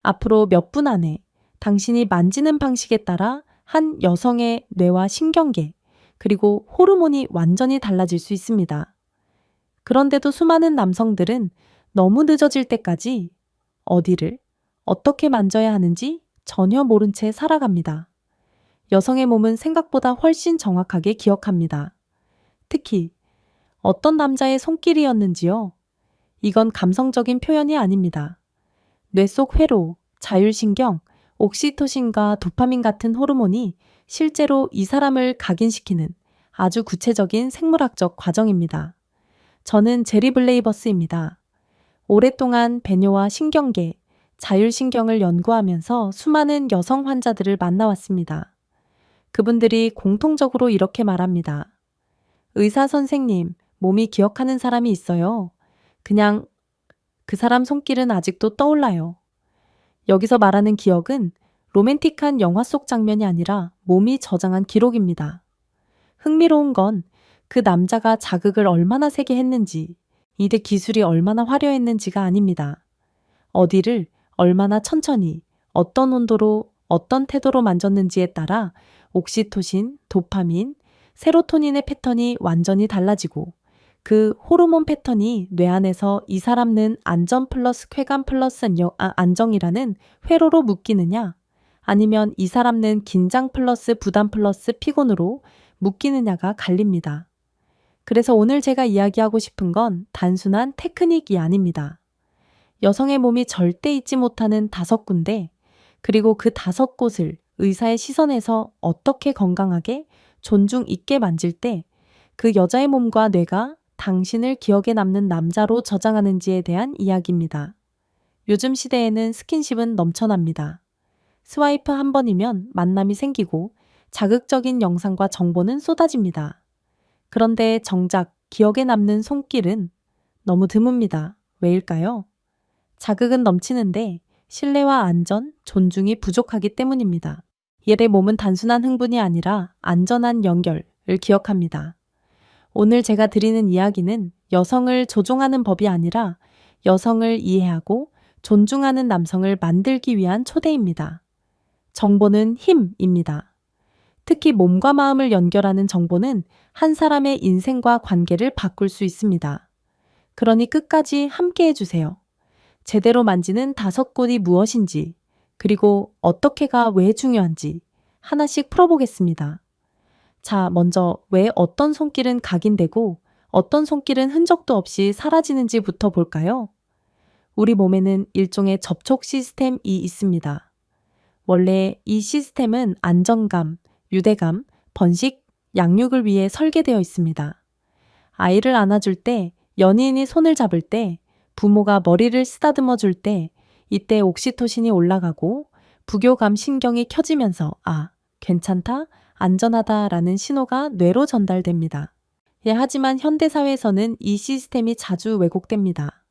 앞으로 몇 분 안에 당신이 만지는 방식에 따라 한 여성의 뇌와 신경계, 그리고 호르몬이 완전히 달라질 수 있습니다. 그런데도 수많은 남성들은 너무 늦어질 때까지 어디를 어떻게 만져야 하는지 전혀 모른 채 살아갑니다. 여성의 몸은 생각보다 훨씬 정확하게 기억합니다. 특히 어떤 남자의 손길이었는지요? 이건 감성적인 표현이 아닙니다. 뇌 속 회로, 자율신경, 옥시토신과 도파민 같은 호르몬이 실제로 이 사람을 각인시키는 아주 구체적인 생물학적 과정입니다. 저는 제리 블레이버스입니다. 오랫동안 배뇨와 신경계, 자율신경을 연구하면서 수많은 여성 환자들을 만나왔습니다. 그분들이 공통적으로 이렇게 말합니다. 의사 선생님, 몸이 기억하는 사람이 있어요. 그냥 그 사람 손길은 아직도 떠올라요. 여기서 말하는 기억은 로맨틱한 영화 속 장면이 아니라 몸이 저장한 기록입니다. 흥미로운 건 그 남자가 자극을 얼마나 세게 했는지, 이대 기술이 얼마나 화려했는지가 아닙니다. 어디를 얼마나 천천히, 어떤 온도로, 어떤 태도로 만졌는지에 따라 옥시토신, 도파민, 세로토닌의 패턴이 완전히 달라지고 그 호르몬 패턴이 뇌 안에서 이 사람은 안전 플러스 쾌감 플러스 안정이라는 회로로 묶이느냐, 아니면 이 사람은 긴장 플러스 부담 플러스 피곤으로 묶이느냐가 갈립니다. 그래서 오늘 제가 이야기하고 싶은 건 단순한 테크닉이 아닙니다. 여성의 몸이 절대 잊지 못하는 5군데, 그리고 그 5곳을 의사의 시선에서 어떻게 건강하게 존중 있게 만질 때 그 여자의 몸과 뇌가 당신을 기억에 남는 남자로 저장하는지에 대한 이야기입니다. 요즘 시대에는 스킨십은 넘쳐납니다. 스와이프 한 번이면 만남이 생기고 자극적인 영상과 정보는 쏟아집니다. 그런데 정작 기억에 남는 손길은 너무 드뭅니다. 왜일까요? 자극은 넘치는데 신뢰와 안전, 존중이 부족하기 때문입니다. 얘의 몸은 단순한 흥분이 아니라 안전한 연결을 기억합니다. 오늘 제가 드리는 이야기는 여성을 조종하는 법이 아니라 여성을 이해하고 존중하는 남성을 만들기 위한 초대입니다. 정보는 힘입니다. 특히 몸과 마음을 연결하는 정보는 한 사람의 인생과 관계를 바꿀 수 있습니다. 그러니 끝까지 함께 해주세요. 제대로 만지는 5곳이 무엇인지, 그리고 어떻게가 왜 중요한지 하나씩 풀어보겠습니다. 자, 먼저 왜 어떤 손길은 각인되고 어떤 손길은 흔적도 없이 사라지는지부터 볼까요? 우리 몸에는 일종의 접촉 시스템이 있습니다. 원래 이 시스템은 안정감, 유대감, 번식, 양육을 위해 설계되어 있습니다. 아이를 안아줄 때, 연인이 손을 잡을 때, 부모가 머리를 쓰다듬어 줄 때, 이때 옥시토신이 올라가고 부교감 신경이 켜지면서 괜찮다, 안전하다라는 신호가 뇌로 전달됩니다. 하지만 현대사회에서는 이 시스템이 자주 왜곡됩니다.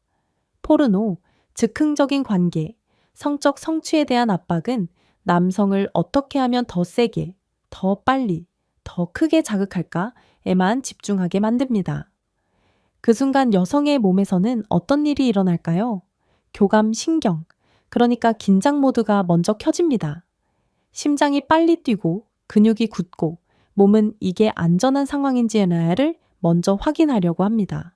포르노, 즉흥적인 관계, 성적 성취에 대한 압박은 남성을 어떻게 하면 더 세게, 더 빨리, 더 크게 자극할까에만 집중하게 만듭니다. 그 순간 여성의 몸에서는 어떤 일이 일어날까요? 교감 신경, 그러니까 긴장 모드가 먼저 켜집니다. 심장이 빨리 뛰고 근육이 굳고 몸은 이게 안전한 상황인지를 먼저 확인하려고 합니다.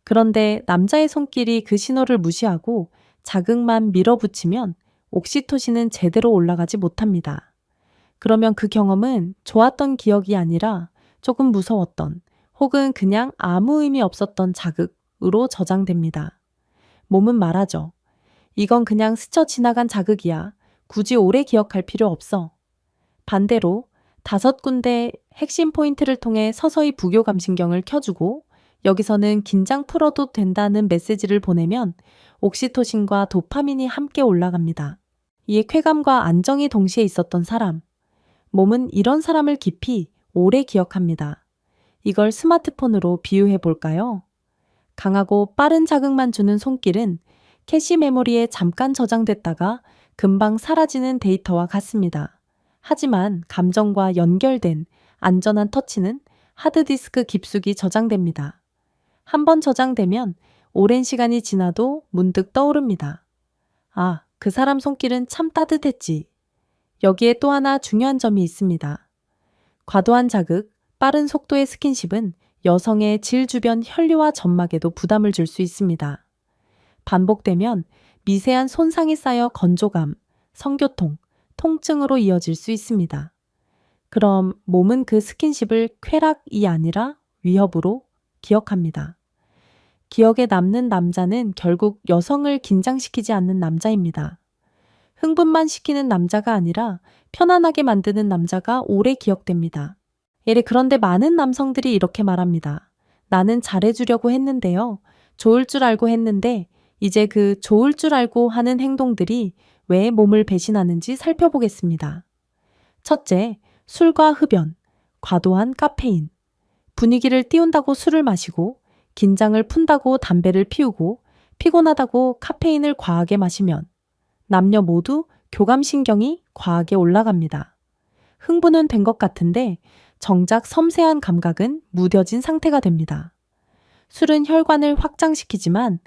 그런데 남자의 손길이 그 신호를 무시하고 자극만 밀어붙이면 옥시토신은 제대로 올라가지 못합니다. 그러면 그 경험은 좋았던 기억이 아니라 조금 무서웠던 혹은 그냥 아무 의미 없었던 자극으로 저장됩니다. 몸은 말하죠. 이건 그냥 스쳐 지나간 자극이야. 굳이 오래 기억할 필요 없어. 반대로 5군데 핵심 포인트를 통해 서서히 부교감신경을 켜주고 여기서는 긴장 풀어도 된다는 메시지를 보내면 옥시토신과 도파민이 함께 올라갑니다. 이에 쾌감과 안정이 동시에 있었던 사람. 몸은 이런 사람을 깊이 오래 기억합니다. 이걸 스마트폰으로 비유해 볼까요? 강하고 빠른 자극만 주는 손길은 캐시 메모리에 잠깐 저장됐다가 금방 사라지는 데이터와 같습니다. 하지만 감정과 연결된 안전한 터치는 하드디스크 깊숙이 저장됩니다. 한번 저장되면 오랜 시간이 지나도 문득 떠오릅니다. 그 사람 손길은 참 따뜻했지. 여기에 또 하나 중요한 점이 있습니다. 과도한 자극, 빠른 속도의 스킨십은 여성의 질 주변 혈류와 점막에도 부담을 줄 수 있습니다. 반복되면 미세한 손상이 쌓여 건조감, 성교통, 통증으로 이어질 수 있습니다. 그럼 몸은 그 스킨십을 쾌락이 아니라 위협으로 기억합니다. 기억에 남는 남자는 결국 여성을 긴장시키지 않는 남자입니다. 흥분만 시키는 남자가 아니라 편안하게 만드는 남자가 오래 기억됩니다. 그런데 많은 남성들이 이렇게 말합니다. 나는 잘해주려고 했는데요. 좋을 줄 알고 했는데 이제 그 좋을 줄 알고 하는 행동들이 왜 몸을 배신하는지 살펴보겠습니다. 첫째, 술과 흡연, 과도한 카페인. 분위기를 띄운다고 술을 마시고 긴장을 푼다고 담배를 피우고 피곤하다고 카페인을 과하게 마시면 남녀 모두 교감신경이 과하게 올라갑니다. 흥분은 된 것 같은데 정작 섬세한 감각은 무뎌진 상태가 됩니다. 술은 혈관을 확장시키지만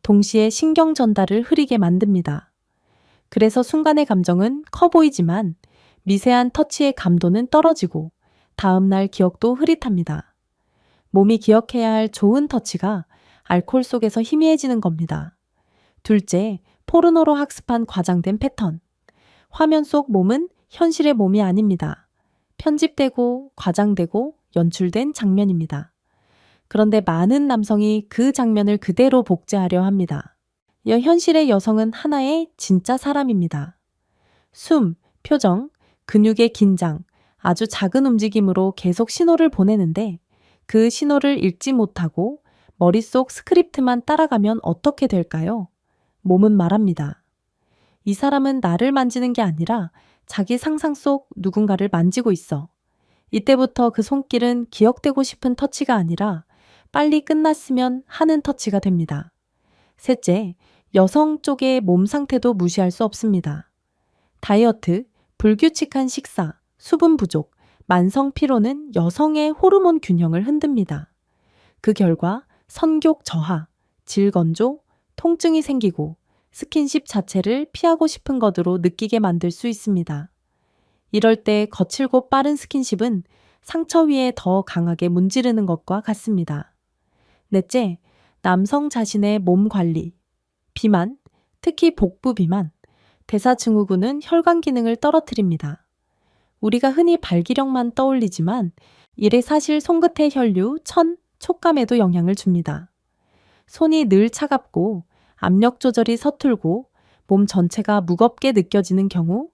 동시에 신경 전달을 흐리게 만듭니다. 그래서 순간의 감정은 커 보이지만 미세한 터치의 감도는 떨어지고 다음날 기억도 흐릿합니다. 몸이 기억해야 할 좋은 터치가 알코올 속에서 희미해지는 겁니다. 둘째, 포르노로 학습한 과장된 패턴. 화면 속 몸은 현실의 몸이 아닙니다. 편집되고 과장되고 연출된 장면입니다. 그런데 많은 남성이 그 장면을 그대로 복제하려 합니다. 현실의 여성은 하나의 진짜 사람입니다. 숨, 표정, 근육의 긴장, 아주 작은 움직임으로 계속 신호를 보내는데 그 신호를 읽지 못하고 머릿속 스크립트만 따라가면 어떻게 될까요? 몸은 말합니다. 이 사람은 나를 만지는 게 아니라 자기 상상 속 누군가를 만지고 있어. 이때부터 그 손길은 기억되고 싶은 터치가 아니라 빨리 끝났으면 하는 터치가 됩니다. 셋째, 여성 쪽의 몸 상태도 무시할 수 없습니다. 다이어트, 불규칙한 식사, 수분 부족, 만성 피로는 여성의 호르몬 균형을 흔듭니다. 그 결과 선교 저하, 질건조, 통증이 생기고 스킨십 자체를 피하고 싶은 것으로 느끼게 만들 수 있습니다. 이럴 때 거칠고 빠른 스킨십은 상처 위에 더 강하게 문지르는 것과 같습니다. 넷째, 남성 자신의 몸 관리. 비만, 특히 복부 비만, 대사증후군은 혈관 기능을 떨어뜨립니다. 우리가 흔히 발기력만 떠올리지만 이래 사실 손끝의 혈류, 천, 촉감에도 영향을 줍니다. 손이 늘 차갑고 압력 조절이 서툴고 몸 전체가 무겁게 느껴지는 경우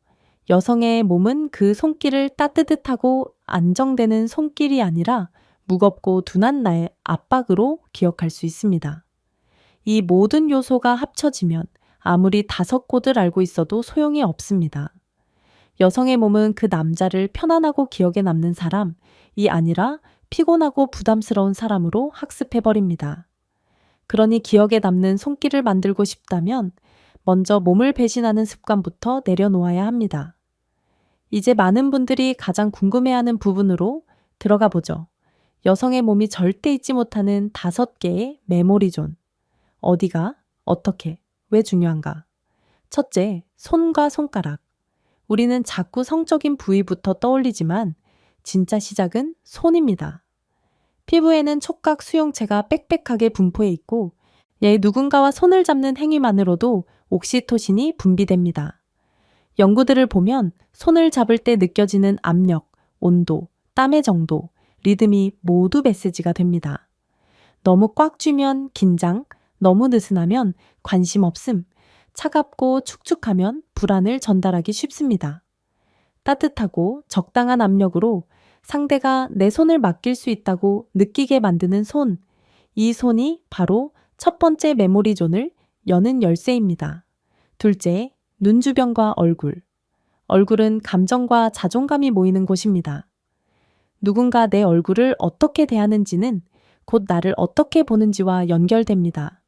여성의 몸은 그 손길을 따뜻하고 안정되는 손길이 아니라 무겁고 둔한 나의 압박으로 기억할 수 있습니다. 이 모든 요소가 합쳐지면 아무리 5곳을 알고 있어도 소용이 없습니다. 여성의 몸은 그 남자를 편안하고 기억에 남는 사람이 아니라 피곤하고 부담스러운 사람으로 학습해버립니다. 그러니 기억에 남는 손길을 만들고 싶다면 먼저 몸을 배신하는 습관부터 내려놓아야 합니다. 이제 많은 분들이 가장 궁금해하는 부분으로 들어가 보죠. 여성의 몸이 절대 잊지 못하는 5개의 메모리 존. 어디가, 어떻게, 왜 중요한가? 첫째, 손과 손가락. 우리는 자꾸 성적인 부위부터 떠올리지만 진짜 시작은 손입니다. 피부에는 촉각 수용체가 빽빽하게 분포해 있고 누군가와 손을 잡는 행위만으로도 옥시토신이 분비됩니다. 연구들을 보면 손을 잡을 때 느껴지는 압력, 온도, 땀의 정도, 리듬이 모두 메시지가 됩니다. 너무 꽉 쥐면 긴장, 너무 느슨하면 관심 없음, 차갑고 축축하면 불안을 전달하기 쉽습니다. 따뜻하고 적당한 압력으로 상대가 내 손을 맡길 수 있다고 느끼게 만드는 손, 이 손이 바로 첫 번째 메모리 존을 여는 열쇠입니다. 둘째, 눈 주변과 얼굴. 얼굴은 감정과 자존감이 모이는 곳입니다. 누군가 내 얼굴을 어떻게 대하는지는 곧 나를 어떻게 보는지와 연결됩니다.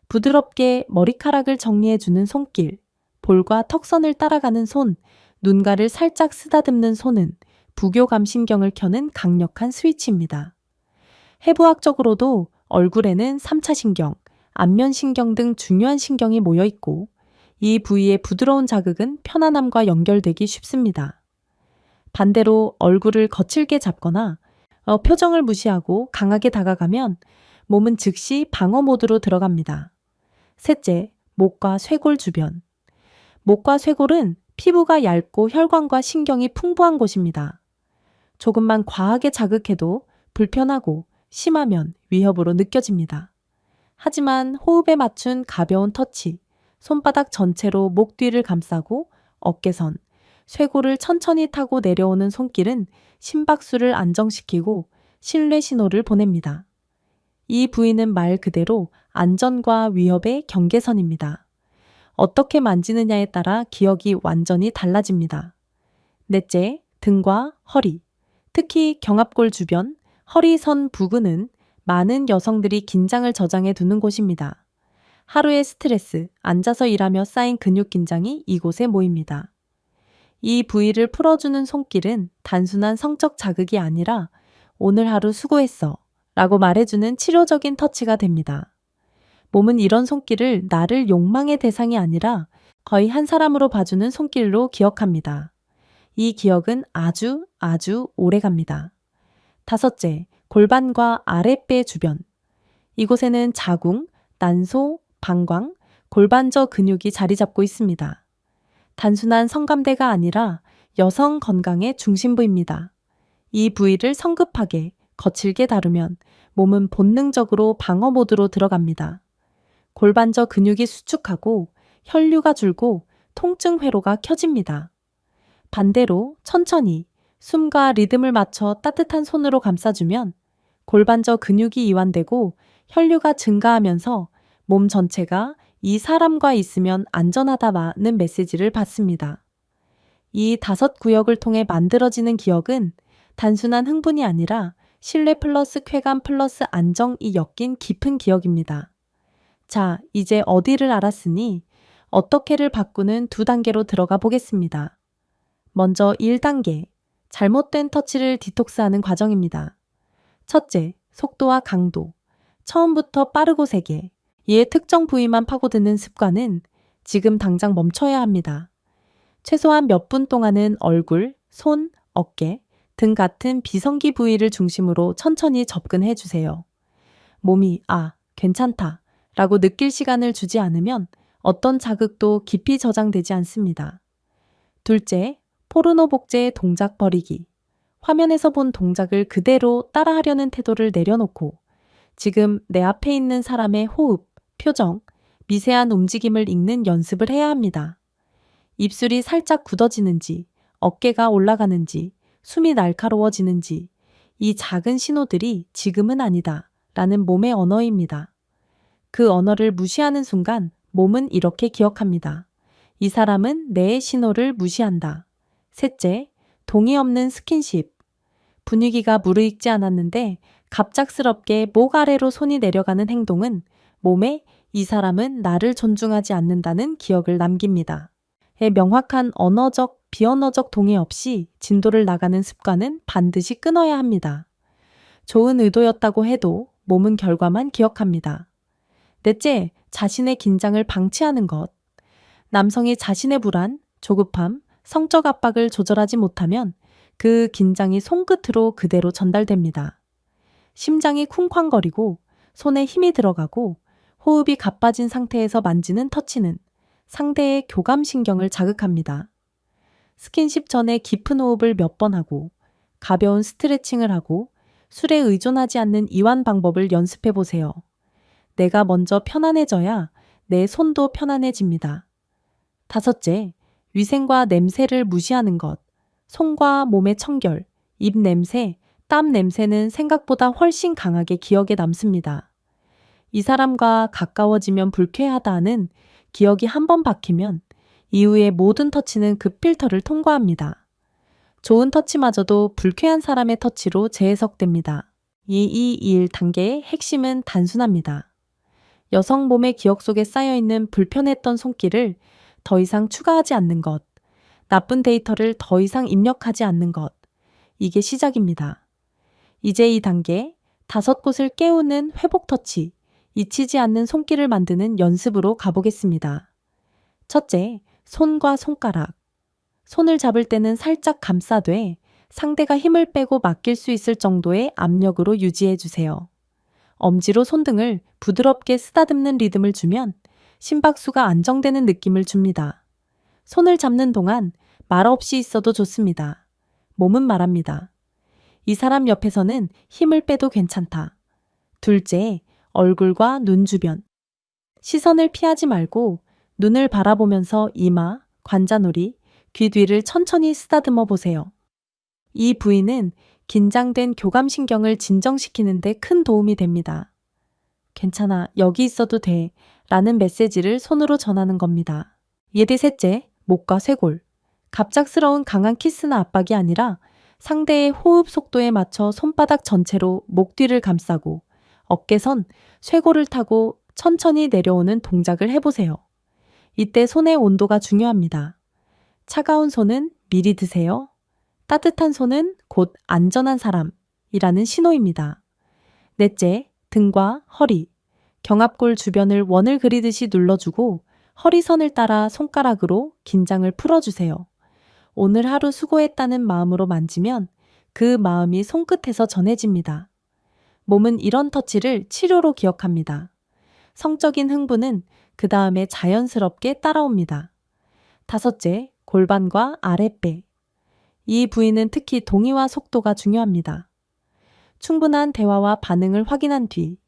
부드럽게 머리카락을 정리해주는 손길, 볼과 턱선을 따라가는 손, 눈가를 살짝 쓰다듬는 손은 부교감신경을 켜는 강력한 스위치입니다. 해부학적으로도 얼굴에는 3차 신경, 안면신경 등 중요한 신경이 모여 있고 이 부위의 부드러운 자극은 편안함과 연결되기 쉽습니다. 반대로 얼굴을 거칠게 잡거나 표정을 무시하고 강하게 다가가면 몸은 즉시 방어 모드로 들어갑니다. 셋째, 목과 쇄골 주변. 목과 쇄골은 피부가 얇고 혈관과 신경이 풍부한 곳입니다. 조금만 과하게 자극해도 불편하고 심하면 위협으로 느껴집니다. 하지만 호흡에 맞춘 가벼운 터치, 손바닥 전체로 목 뒤를 감싸고 어깨선, 쇄골을 천천히 타고 내려오는 손길은 심박수를 안정시키고 신뢰 신호를 보냅니다. 이 부위는 말 그대로 안전과 위협의 경계선입니다. 어떻게 만지느냐에 따라 기억이 완전히 달라집니다. 넷째, 등과 허리. 특히 경합골 주변, 허리선 부근은 많은 여성들이 긴장을 저장해 두는 곳입니다. 하루의 스트레스, 앉아서 일하며 쌓인 근육 긴장이 이곳에 모입니다. 이 부위를 풀어주는 손길은 단순한 성적 자극이 아니라 오늘 하루 수고했어 라고 말해주는 치료적인 터치가 됩니다. 몸은 이런 손길을 나를 욕망의 대상이 아니라 거의 한 사람으로 봐주는 손길로 기억합니다. 이 기억은 아주 오래 갑니다. 다섯째, 골반과 아랫배 주변. 이곳에는 자궁, 난소, 방광, 골반저 근육이 자리 잡고 있습니다. 단순한 성감대가 아니라 여성 건강의 중심부입니다. 이 부위를 성급하게, 거칠게 다루면 몸은 본능적으로 방어 모드로 들어갑니다. 골반저 근육이 수축하고 혈류가 줄고 통증 회로가 켜집니다. 반대로 천천히 숨과 리듬을 맞춰 따뜻한 손으로 감싸주면 골반저 근육이 이완되고 혈류가 증가하면서 몸 전체가 이 사람과 있으면 안전하다는 메시지를 받습니다. 이 5구역을 통해 만들어지는 기억은 단순한 흥분이 아니라 신뢰 플러스 쾌감 플러스 안정이 엮인 깊은 기억입니다. 자, 이제 어디를 알았으니 어떻게를 바꾸는 2단계로 들어가 보겠습니다. 먼저 1단계, 잘못된 터치를 디톡스하는 과정입니다. 첫째, 속도와 강도. 처음부터 빠르고 세게, 이에 특정 부위만 파고드는 습관은 지금 당장 멈춰야 합니다. 최소한 몇 분 동안은 얼굴, 손, 어깨, 등 같은 비성기 부위를 중심으로 천천히 접근해 주세요. 몸이 괜찮다 라고 느낄 시간을 주지 않으면 어떤 자극도 깊이 저장되지 않습니다. 둘째, 포르노 복제의 동작 버리기. 화면에서 본 동작을 그대로 따라하려는 태도를 내려놓고 지금 내 앞에 있는 사람의 호흡, 표정, 미세한 움직임을 읽는 연습을 해야 합니다. 입술이 살짝 굳어지는지, 어깨가 올라가는지, 숨이 날카로워지는지, 이 작은 신호들이 지금은 아니다 라는 몸의 언어입니다. 그 언어를 무시하는 순간 몸은 이렇게 기억합니다. 이 사람은 내 신호를 무시한다. 셋째, 동의 없는 스킨십. 분위기가 무르익지 않았는데 갑작스럽게 목 아래로 손이 내려가는 행동은 몸에 이 사람은 나를 존중하지 않는다는 기억을 남깁니다. 명확한 언어적, 비언어적 동의 없이 진도를 나가는 습관은 반드시 끊어야 합니다. 좋은 의도였다고 해도 몸은 결과만 기억합니다. 넷째, 자신의 긴장을 방치하는 것. 남성이 자신의 불안, 조급함, 성적 압박을 조절하지 못하면 그 긴장이 손끝으로 그대로 전달됩니다. 심장이 쿵쾅거리고 손에 힘이 들어가고 호흡이 가빠진 상태에서 만지는 터치는 상대의 교감신경을 자극합니다. 스킨십 전에 깊은 호흡을 몇 번 하고 가벼운 스트레칭을 하고 술에 의존하지 않는 이완 방법을 연습해 보세요. 내가 먼저 편안해져야 내 손도 편안해집니다. 다섯째, 위생과 냄새를 무시하는 것. 손과 몸의 청결, 입 냄새, 땀 냄새는 생각보다 훨씬 강하게 기억에 남습니다. 이 사람과 가까워지면 불쾌하다는 기억이 한 번 박히면 이후의 모든 터치는 그 필터를 통과합니다. 좋은 터치마저도 불쾌한 사람의 터치로 재해석됩니다. 221 단계의 핵심은 단순합니다. 여성 몸의 기억 속에 쌓여있는 불편했던 손길을 더 이상 추가하지 않는 것, 나쁜 데이터를 더 이상 입력하지 않는 것, 이게 시작입니다. 이제 이 단계, 5곳을 깨우는 회복 터치, 잊히지 않는 손길을 만드는 연습으로 가보겠습니다. 첫째, 손과 손가락. 손을 잡을 때는 살짝 감싸되 상대가 힘을 빼고 맡길 수 있을 정도의 압력으로 유지해 주세요. 엄지로 손등을 부드럽게 쓰다듬는 리듬을 주면 심박수가 안정되는 느낌을 줍니다. 손을 잡는 동안 말 없이 있어도 좋습니다. 몸은 말합니다. 이 사람 옆에서는 힘을 빼도 괜찮다. 둘째, 얼굴과 눈 주변. 시선을 피하지 말고 눈을 바라보면서 이마, 관자놀이, 귀 뒤를 천천히 쓰다듬어 보세요. 이 부위는 긴장된 교감신경을 진정시키는 데 큰 도움이 됩니다. 괜찮아, 여기 있어도 돼 라는 메시지를 손으로 전하는 겁니다. 셋째, 목과 쇄골. 갑작스러운 강한 키스나 압박이 아니라 상대의 호흡 속도에 맞춰 손바닥 전체로 목 뒤를 감싸고 어깨선 쇄골을 타고 천천히 내려오는 동작을 해보세요. 이때 손의 온도가 중요합니다. 차가운 손은 미리 드세요. 따뜻한 손은 곧 안전한 사람이라는 신호입니다. 넷째, 등과 허리. 경합골 주변을 원을 그리듯이 눌러주고 허리선을 따라 손가락으로 긴장을 풀어주세요. 오늘 하루 수고했다는 마음으로 만지면 그 마음이 손끝에서 전해집니다. 몸은 이런 터치를 치료로 기억합니다. 성적인 흥분은 그 다음에 자연스럽게 따라옵니다. 다섯째, 골반과 아랫배. 이 부위는 특히 동의와 속도가 중요합니다. 충분한 대화와 반응을 확인한 뒤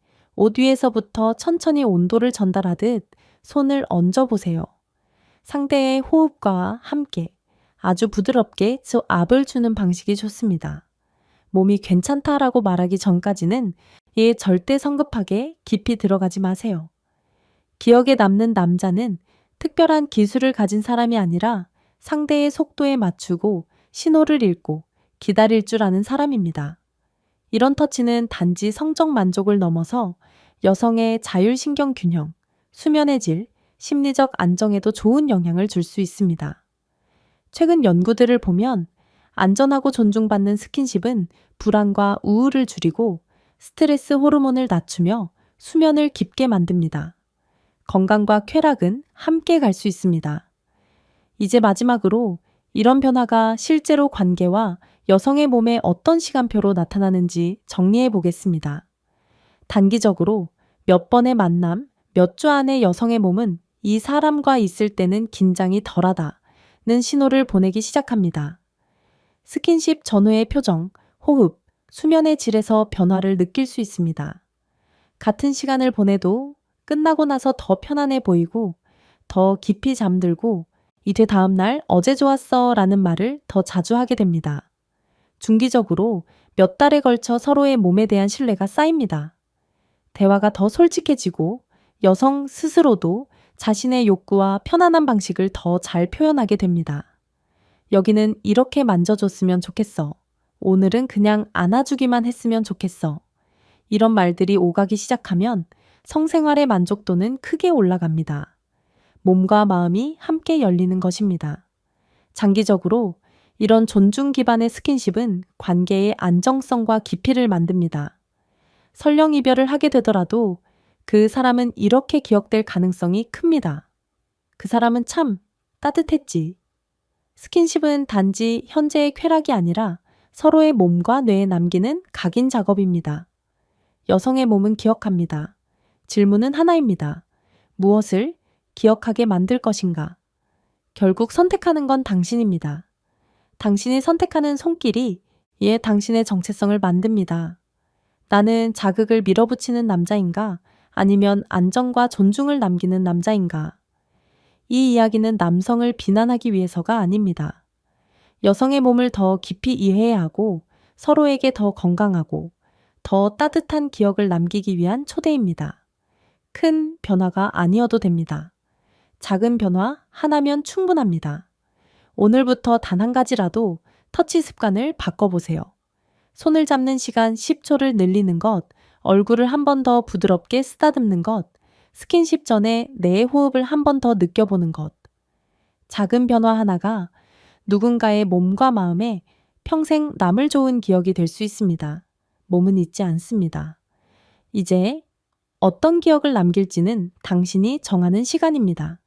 옷 위에서부터 천천히 온도를 전달하듯 손을 얹어보세요. 상대의 호흡과 함께 아주 부드럽게 압을 주는 방식이 좋습니다. 몸이 괜찮다라고 말하기 전까지는 이에 절대 성급하게 깊이 들어가지 마세요. 기억에 남는 남자는 특별한 기술을 가진 사람이 아니라 상대의 속도에 맞추고 신호를 읽고 기다릴 줄 아는 사람입니다. 이런 터치는 단지 성적 만족을 넘어서 여성의 자율신경 균형, 수면의 질, 심리적 안정에도 좋은 영향을 줄 수 있습니다. 최근 연구들을 보면 안전하고 존중받는 스킨십은 불안과 우울을 줄이고 스트레스 호르몬을 낮추며 수면을 깊게 만듭니다. 건강과 쾌락은 함께 갈 수 있습니다. 이제 마지막으로 이런 변화가 실제로 관계와 여성의 몸에 어떤 시간표로 나타나는지 정리해 보겠습니다. 단기적으로 몇 번의 만남, 몇 주 안에 여성의 몸은 이 사람과 있을 때는 긴장이 덜하다는 신호를 보내기 시작합니다. 스킨십 전후의 표정, 호흡, 수면의 질에서 변화를 느낄 수 있습니다. 같은 시간을 보내도 끝나고 나서 더 편안해 보이고 더 깊이 잠들고 이제 다음날 어제 좋았어 라는 말을 더 자주 하게 됩니다. 중기적으로 몇 달에 걸쳐 서로의 몸에 대한 신뢰가 쌓입니다. 대화가 더 솔직해지고 여성 스스로도 자신의 욕구와 편안한 방식을 더 잘 표현하게 됩니다. 여기는 이렇게 만져줬으면 좋겠어. 오늘은 그냥 안아주기만 했으면 좋겠어. 이런 말들이 오가기 시작하면 성생활의 만족도는 크게 올라갑니다. 몸과 마음이 함께 열리는 것입니다. 장기적으로 이런 존중 기반의 스킨십은 관계의 안정성과 깊이를 만듭니다. 설령 이별을 하게 되더라도 그 사람은 이렇게 기억될 가능성이 큽니다. 그 사람은 참 따뜻했지. 스킨십은 단지 현재의 쾌락이 아니라 서로의 몸과 뇌에 남기는 각인 작업입니다. 여성의 몸은 기억합니다. 질문은 하나입니다. 무엇을 기억하게 만들 것인가? 결국 선택하는 건 당신입니다. 당신이 선택하는 손길이 이에 당신의 정체성을 만듭니다. 나는 자극을 밀어붙이는 남자인가? 아니면 안정과 존중을 남기는 남자인가? 이 이야기는 남성을 비난하기 위해서가 아닙니다. 여성의 몸을 더 깊이 이해해야 하고 서로에게 더 건강하고 더 따뜻한 기억을 남기기 위한 초대입니다. 큰 변화가 아니어도 됩니다. 작은 변화 하나면 충분합니다. 오늘부터 단 한 가지라도 터치 습관을 바꿔보세요. 손을 잡는 시간 10초를 늘리는 것, 얼굴을 한 번 더 부드럽게 쓰다듬는 것, 스킨십 전에 내 호흡을 한 번 더 느껴보는 것. 작은 변화 하나가 누군가의 몸과 마음에 평생 남을 좋은 기억이 될 수 있습니다. 몸은 잊지 않습니다. 이제 어떤 기억을 남길지는 당신이 정하는 시간입니다.